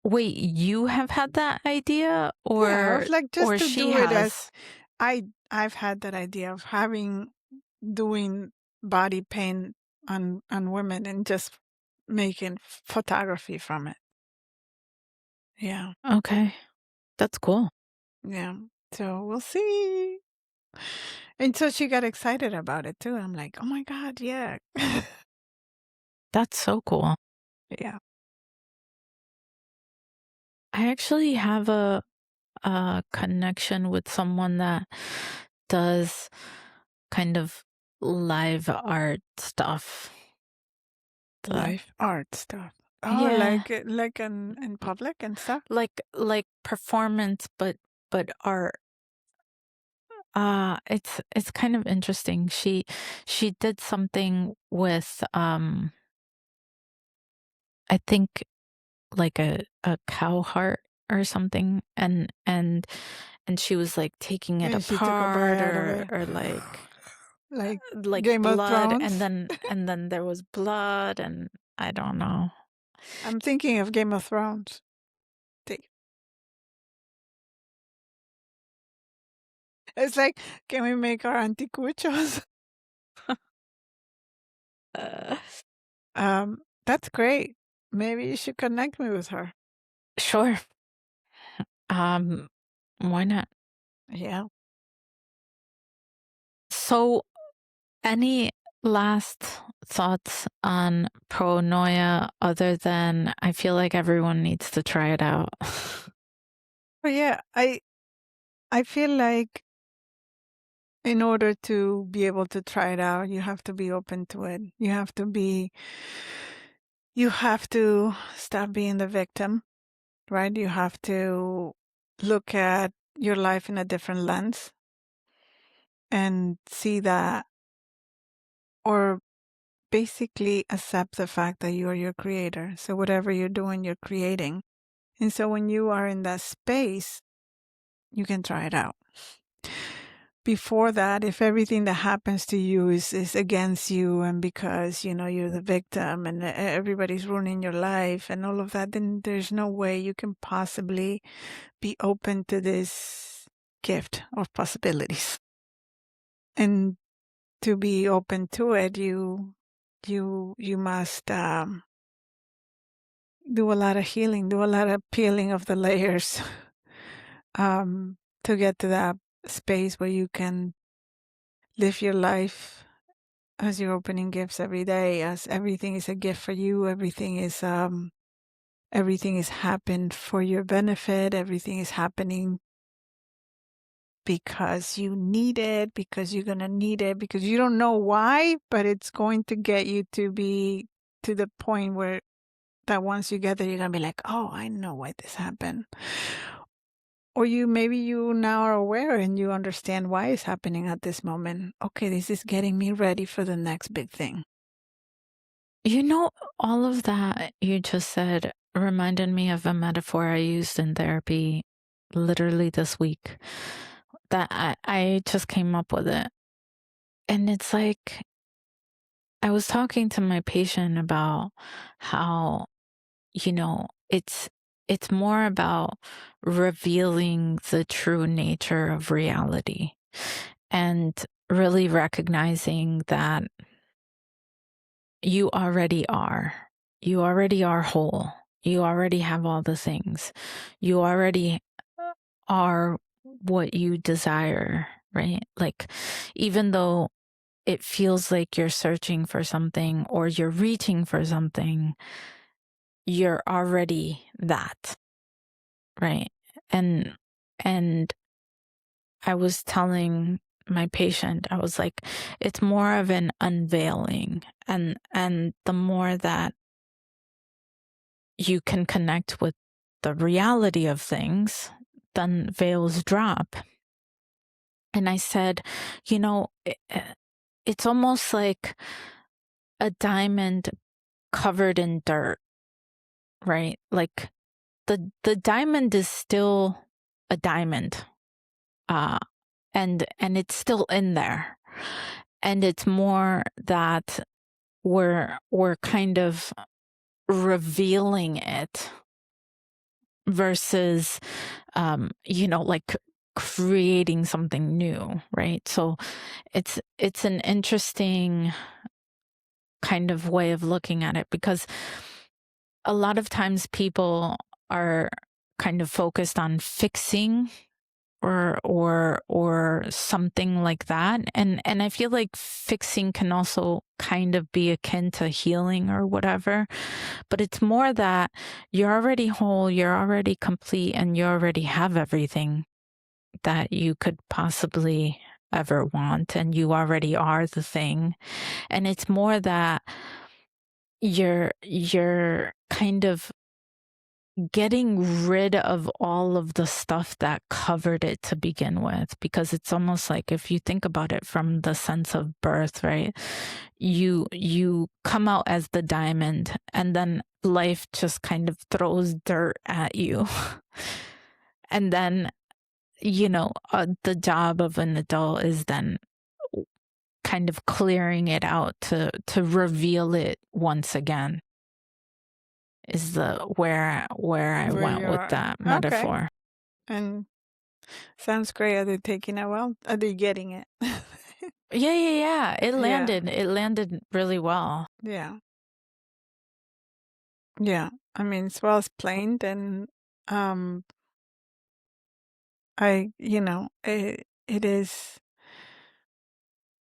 Wait, you have had that idea, Yeah, or of like just to she do it as has? I've had that idea of doing body paint on women and just making photography from it. Yeah. Okay, that's cool. Yeah. So we'll see. And so she got excited about it too. I'm like, oh my God, yeah. That's so cool. Yeah. I actually have a connection with someone that does kind of live art stuff. Life art stuff. Oh, Yeah, like in public and stuff? like performance, but art. It's kind of interesting. She did something with I think like a cow heart or something, and she was like taking it And she took a bite apart, out of or it. or Like like Game of blood, and Thrones. then there was blood, and I don't know. I'm thinking of Game of Thrones. See, it's like, can we make our anticuchos? Uh, That's great. Maybe you should connect me with her. sure. Um, why not? Yeah. So, any last thoughts on Pronoia, other than I feel like everyone needs to try it out? But yeah, I feel like in order to be able to try it out, you have to be open to it. You have to stop being the victim, right? You have to look at your life in a different lens and see that, or basically accept the fact that you are your creator. So whatever you're doing, you're creating. And so when you are in that space, you can try it out. Before that, if everything that happens to you is against you, and because you're the victim and everybody's ruining your life and all of that, then there's no way you can possibly be open to this gift of possibilities. And to be open to it, you must do a lot of healing, do a lot of peeling of the layers, to get to that space where you can live your life as you're opening gifts every day, as everything is a gift for you. Everything is happened for your benefit. Everything is happening because you need it, because you're gonna need it, because you don't know why, but it's going to get you to be to the point where that once you get there, you're gonna be like, oh, I know why this happened. Or maybe you now are aware and you understand why it's happening at this moment. Okay, this is getting me ready for the next big thing. You know, all of that you just said reminded me of a metaphor I used in therapy literally this week that I just came up with it. And it's like, I was talking to my patient about how, it's more about revealing the true nature of reality and really recognizing that you already are. You already are whole. You already have all the things. You already are what you desire, right? Like, even though it feels like you're searching for something or you're reaching for something, you're already that, right? And I was telling my patient, I was like, it's more of an unveiling, and the more that you can connect with the reality of things, then veils drop. And I said, it's almost like a diamond covered in dirt, right? Like the diamond is still a diamond, and it's still in there, and it's more that we're kind of revealing it versus like creating something new, right? So it's an interesting kind of way of looking at it, because a lot of times people are kind of focused on fixing or something like that, and I feel like fixing can also kind of be akin to healing or whatever, but it's more that you're already whole, you're already complete, and you already have everything that you could possibly ever want, and you already are the thing. And it's more that you're kind of getting rid of all of the stuff that covered it to begin with, because it's almost like, if you think about it from the sense of birth, right? You come out as the diamond, and then life just kind of throws dirt at you. And then the job of an adult is then kind of clearing it out to reveal it once again, is the where I Where went you with are. that Okay. metaphor. And sounds great. Are they taking it well? Are they getting it? Yeah. It Yeah. landed really well. Yeah. Yeah. I mean, it's well explained, and it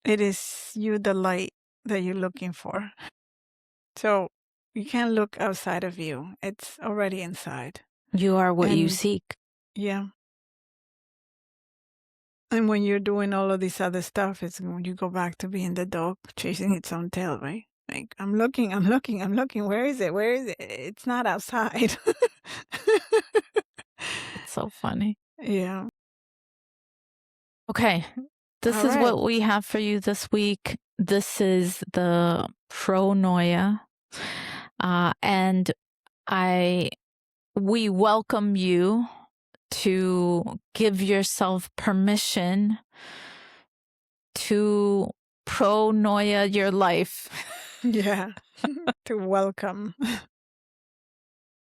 is you, the light that you're looking for. So you can't look outside of you. It's already inside. You are what you And seek. yeah. And when you're doing all of this other stuff, it's when you go back to being the dog chasing its own tail, right? Like, I'm looking. Where is it? Where is it? It's not outside. It's so funny. Yeah. Okay. This All is right. what we have for you this week. This is the Pronoia. And we welcome you to give yourself permission to pronoia your life. Yeah. To welcome.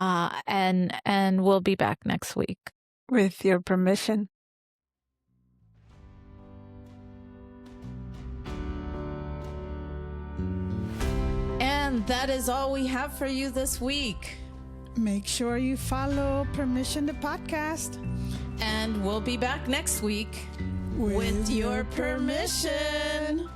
And we'll be back next week. With your permission. And that is all we have for you this week. Make sure you follow Permission the Podcast. And we'll be back next week with your permission.